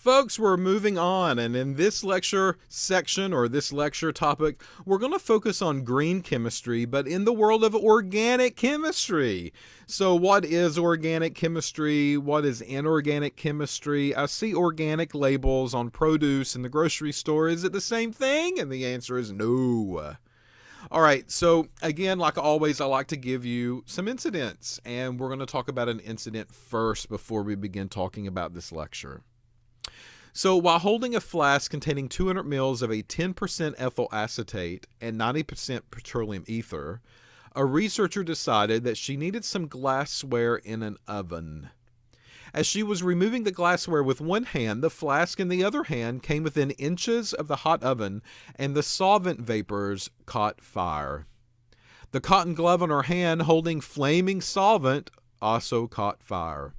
Folks, we're moving on, and in this lecture section or this lecture topic, we're going to focus on green chemistry, but in the world of organic chemistry. So what is organic chemistry? What is inorganic chemistry? I see organic labels on produce in the grocery store. Is it the same thing? And the answer is no. All right, so again, like always, I like to give you some incidents, and we're going to talk about an incident first before we begin talking about this lecture. So while holding a flask containing 200 ml of a 10% ethyl acetate and 90% petroleum ether, a researcher decided that she needed some glassware in an oven. As she was removing the glassware with one hand, the flask in the other hand came within inches of the hot oven, and the solvent vapors caught fire. The cotton glove on her hand holding flaming solvent also caught fire.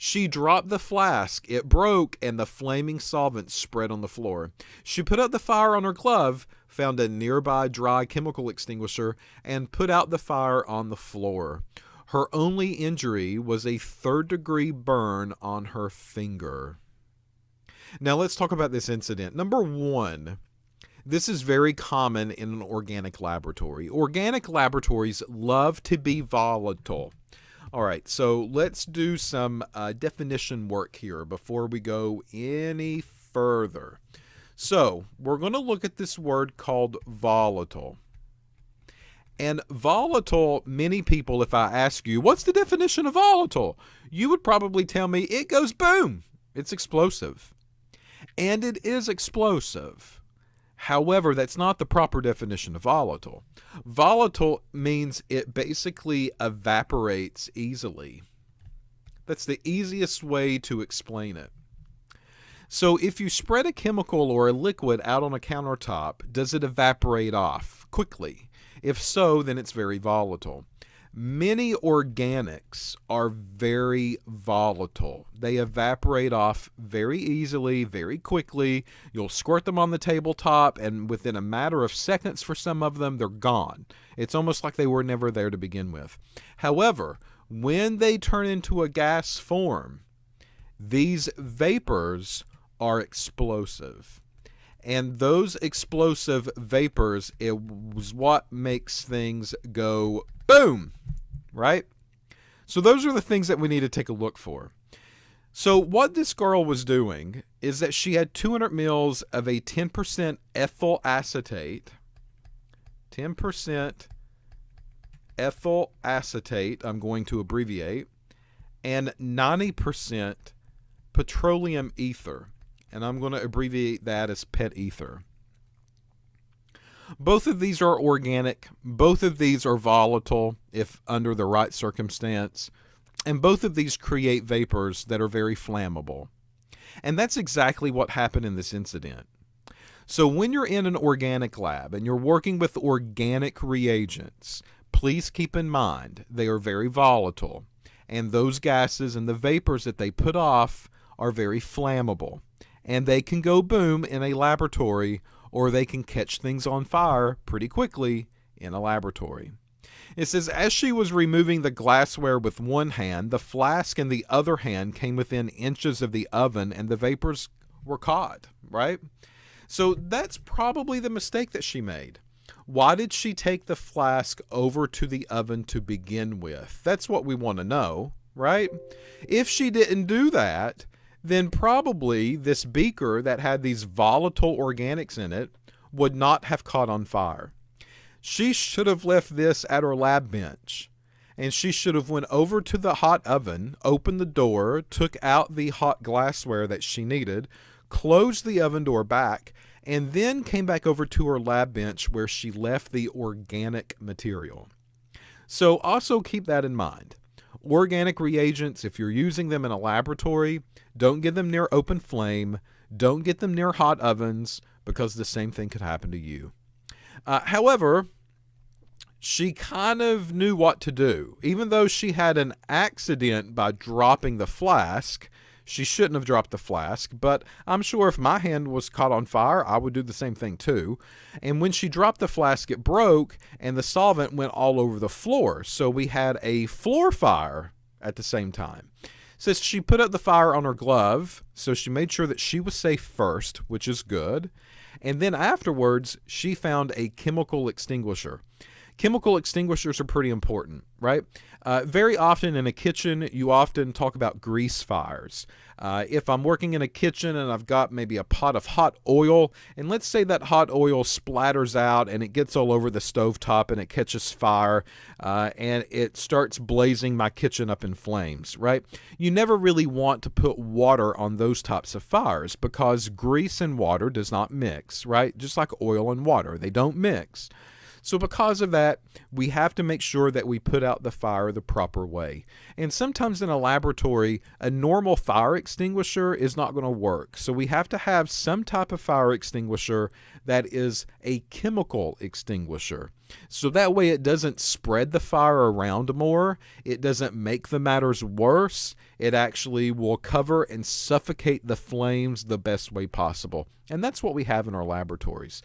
She dropped the flask, it broke, and the flaming solvent spread on the floor. She put out the fire on her glove, found a nearby dry chemical extinguisher, and put out the fire on the floor. Her only injury was a third-degree burn on her finger. Now let's talk about this incident. Number one, this is very common in an organic laboratory. Organic laboratories love to be volatile. All right, so let's do some definition work here before we go any further. So we're going to look at this word called volatile. And volatile, many people, if I ask you, what's the definition of volatile? You would probably tell me it goes boom. It's explosive. And it is explosive. However, that's not the proper definition of volatile. Volatile means it basically evaporates easily. That's the easiest way to explain it. So if you spread a chemical or a liquid out on a countertop, does it evaporate off quickly? If so, then it's very volatile. Many organics are very volatile. They evaporate off very easily, very quickly. You'll squirt them on the tabletop, and within a matter of seconds for some of them, they're gone. It's almost like they were never there to begin with. However, when they turn into a gas form, these vapors are explosive. And those explosive vapors is what makes things go boom, right? So those are the things that we need to take a look for. So what this girl was doing is that she had 200 ml of a 10% ethyl acetate, 10% ethyl acetate, I'm going to abbreviate, and 90% petroleum ether. And I'm going to abbreviate that as pet ether. Both of these are organic. Both of these are volatile if under the right circumstance. And both of these create vapors that are very flammable. And that's exactly what happened in this incident. So when you're in an organic lab and you're working with organic reagents, please keep in mind they are very volatile. And those gases and the vapors that they put off are very flammable. And they can go boom in a laboratory, or they can catch things on fire pretty quickly in a laboratory. It says, as she was removing the glassware with one hand, the flask in the other hand came within inches of the oven, and the vapors were caught, right? So that's probably the mistake that she made. Why did she take the flask over to the oven to begin with? That's what we want to know, right? If she didn't do that, then probably this beaker that had these volatile organics in it would not have caught on fire. She should have left this at her lab bench, and she should have went over to the hot oven, opened the door, took out the hot glassware that she needed, closed the oven door back, and then came back over to her lab bench where she left the organic material. So also keep that in mind. Organic reagents, if you're using them in a laboratory, don't get them near open flame. Don't get them near hot ovens, because the same thing could happen to you. However, she kind of knew what to do. Even though she had an accident by dropping the flask, she shouldn't have dropped the flask, but I'm sure if my hand was caught on fire, I would do the same thing too. And when she dropped the flask, it broke, and the solvent went all over the floor. So we had a floor fire at the same time. Says she put out the fire on her glove, so she made sure that she was safe first, which is good. And then afterwards, she found a chemical extinguisher. Chemical extinguishers are pretty important, right? Very often in a kitchen, you often talk about grease fires. If I'm working in a kitchen and I've got maybe a pot of hot oil, and let's say that hot oil splatters out and it gets all over the stovetop and it catches fire and it starts blazing my kitchen up in flames, right? You never really want to put water on those types of fires because grease and water does not mix, right? Just like oil and water, they don't mix. So because of that, we have to make sure that we put out the fire the proper way. And sometimes in a laboratory, a normal fire extinguisher is not going to work. So we have to have some type of fire extinguisher that is a chemical extinguisher. So that way it doesn't spread the fire around more. It doesn't make the matters worse. It actually will cover and suffocate the flames the best way possible. And that's what we have in our laboratories.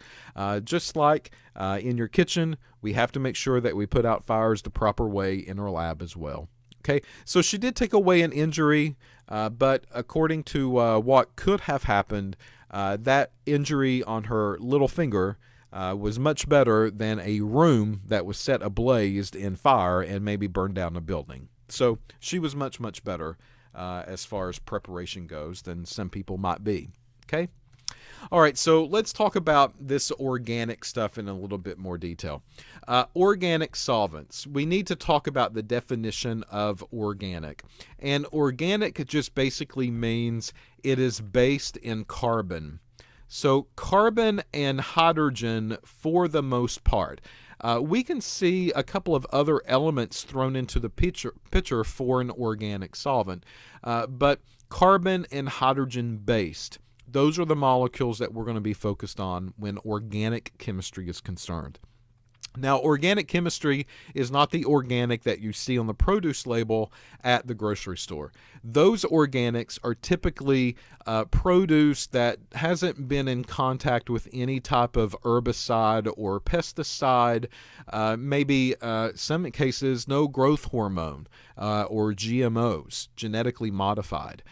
Just like in your kitchen, we have to make sure that we put out fires the proper way in our lab as well. Okay, so she did take away an injury, but according to what could have happened, that injury on her little finger was much better than a room that was set ablaze in fire and maybe burned down a building. So she was much, much better as far as preparation goes than some people might be. Okay? All right, so let's talk about this organic stuff in a little bit more detail. Organic solvents. We need to talk about the definition of organic. And organic just basically means it is based in carbon. So carbon and hydrogen for the most part. We can see a couple of other elements thrown into the picture for an organic solvent, but carbon and hydrogen based. Those are the molecules that we're going to be focused on when organic chemistry is concerned. Now, organic chemistry is not the organic that you see on the produce label at the grocery store. Those organics are typically produce that hasn't been in contact with any type of herbicide or pesticide, maybe some cases no growth hormone or GMOs, genetically modified.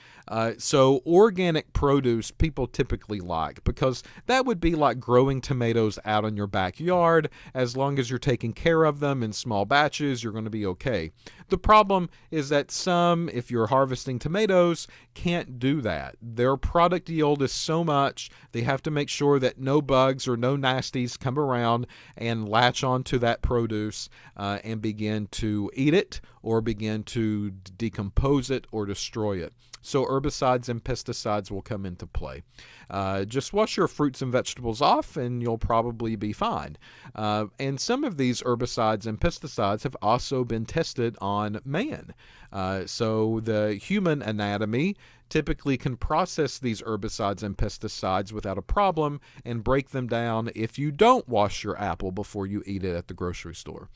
So organic produce people typically like because that would be like growing tomatoes out in your backyard. As long as you're taking care of them in small batches, you're going to be okay. The problem is that some, if you're harvesting tomatoes, can't do that. Their product yield is so much, they have to make sure that no bugs or no nasties come around and latch onto that produce and begin to eat it or begin to decompose it or destroy it. So herbicides and pesticides will come into play. Just wash your fruits and vegetables off and you'll probably be fine. And some of these herbicides and pesticides have also been tested on man. So the human anatomy typically can process these herbicides and pesticides without a problem and break them down if you don't wash your apple before you eat it at the grocery store.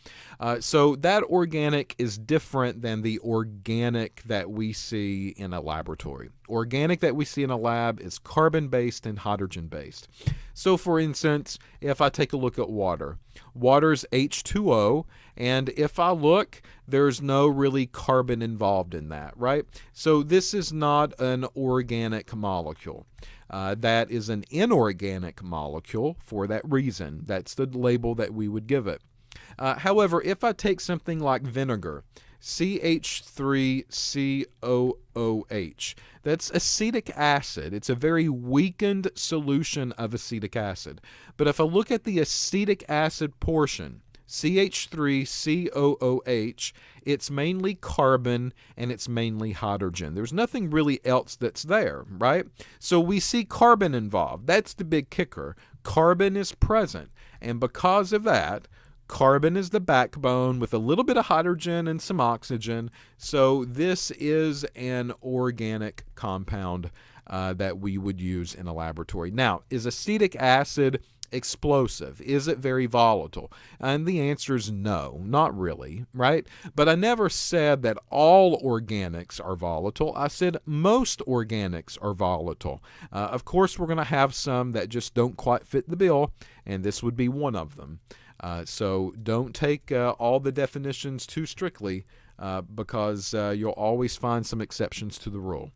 So that organic is different than the organic that we see in a laboratory. Organic that we see in a lab is carbon-based and hydrogen-based. So for instance, if I take a look at water, water's H2O, and if I look, there's no really carbon involved in that, right? So this is not an organic molecule. That is an inorganic molecule for that reason. That's the label that we would give it. However, if I take something like vinegar, CH3COOH, that's acetic acid. It's a very weakened solution of acetic acid. But if I look at the acetic acid portion, CH3COOH, it's mainly carbon and it's mainly hydrogen. There's nothing really else that's there, right? So we see carbon involved. That's the big kicker. Carbon is present. And because of that, carbon is the backbone with a little bit of hydrogen and some oxygen. So this is an organic compound that we would use in a laboratory. Now, is acetic acid explosive? Is it very volatile? And the answer is no, not really, right? But I never said that all organics are volatile. I said most organics are volatile. Of course, we're going to have some that just don't quite fit the bill, and this would be one of them. So don't take all the definitions too strictly. because you'll always find some exceptions to the rule.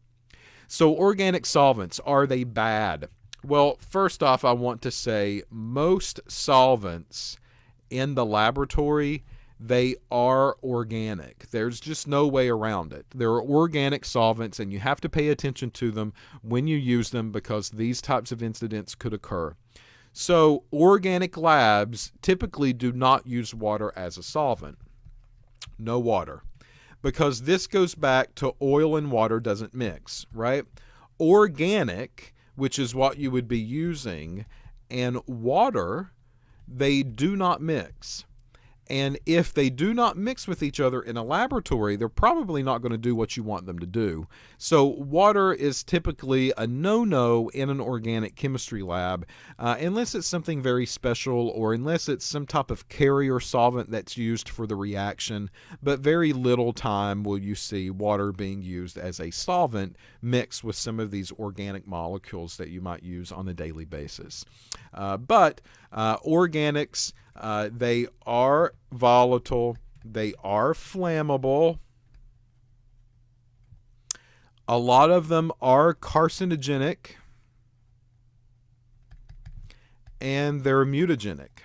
So organic solvents, are they bad? Well, first off, I want to say most solvents in the laboratory, they are organic. There's just no way around it. There are organic solvents, and you have to pay attention to them when you use them because these types of incidents could occur. So organic labs typically do not use water as a solvent. No water. Because this goes back to oil and water doesn't mix, right? Organic, which is what you would be using, and water, they do not mix. And if they do not mix with each other in a laboratory, they're probably not going to do what you want them to do. So water is typically a no-no in an organic chemistry lab, unless it's something very special or unless it's some type of carrier solvent that's used for the reaction. But very little time will you see water being used as a solvent mixed with some of these organic molecules that you might use on a daily basis. But organics, they are volatile, they are flammable. A lot of them are carcinogenic, and they're mutagenic.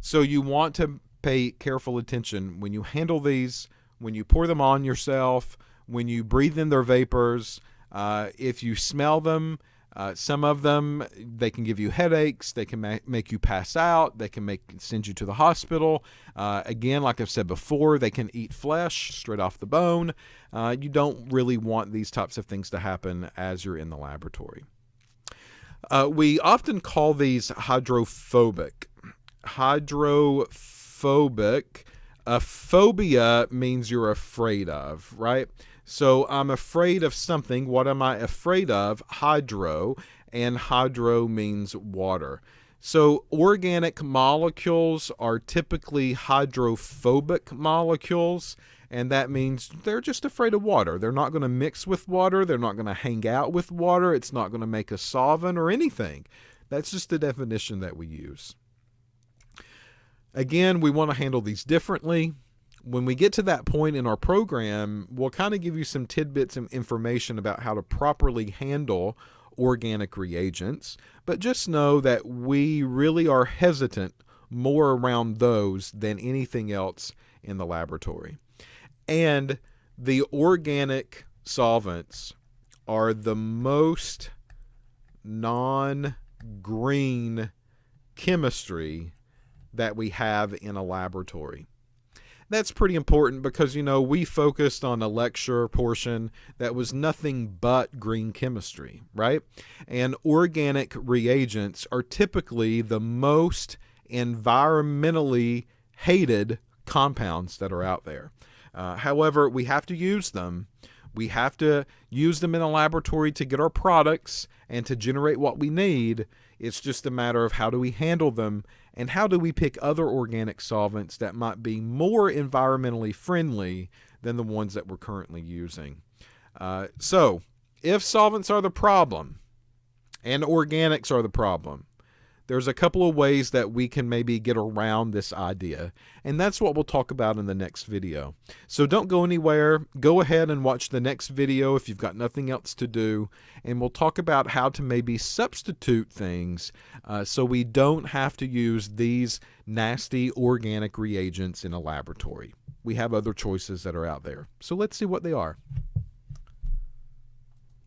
So you want to pay careful attention when you handle these, when you pour them on yourself, when you breathe in their vapors. If you smell them, some of them, they can give you headaches, they can make you pass out, they can send you to the hospital. Again, like I've said before, they can eat flesh straight off the bone. You don't really want these types of things to happen as you're in the laboratory. We often call these hydrophobic. Hydrophobic. A phobia means you're afraid of, right? So I'm afraid of something. What am I afraid of? Hydro, and hydro means water. So organic molecules are typically hydrophobic molecules, and that means they're just afraid of water. They're not going to mix with water. They're not going to hang out with water. It's not going to make a solvent or anything. That's just the definition that we use. Again, we want to handle these differently. When we get to that point in our program, we'll kind of give you some tidbits and information about how to properly handle organic reagents, but just know that we really are hesitant more around those than anything else in the laboratory. And the organic solvents are the most non-green chemistry that we have in a laboratory. That's pretty important because, we focused on a lecture portion that was nothing but green chemistry, right? And organic reagents are typically the most environmentally hated compounds that are out there. However, we have to use them. We have to use them in a laboratory to get our products and to generate what we need. It's just a matter of how do we handle them and how do we pick other organic solvents that might be more environmentally friendly than the ones that we're currently using. So if solvents are the problem and organics are the problem, there's a couple of ways that we can maybe get around this idea, and that's what we'll talk about in the next video. So don't go anywhere. Go ahead and watch the next video if you've got nothing else to do, and we'll talk about how to maybe substitute things so we don't have to use these nasty organic reagents in a laboratory. We have other choices that are out there. So let's see what they are.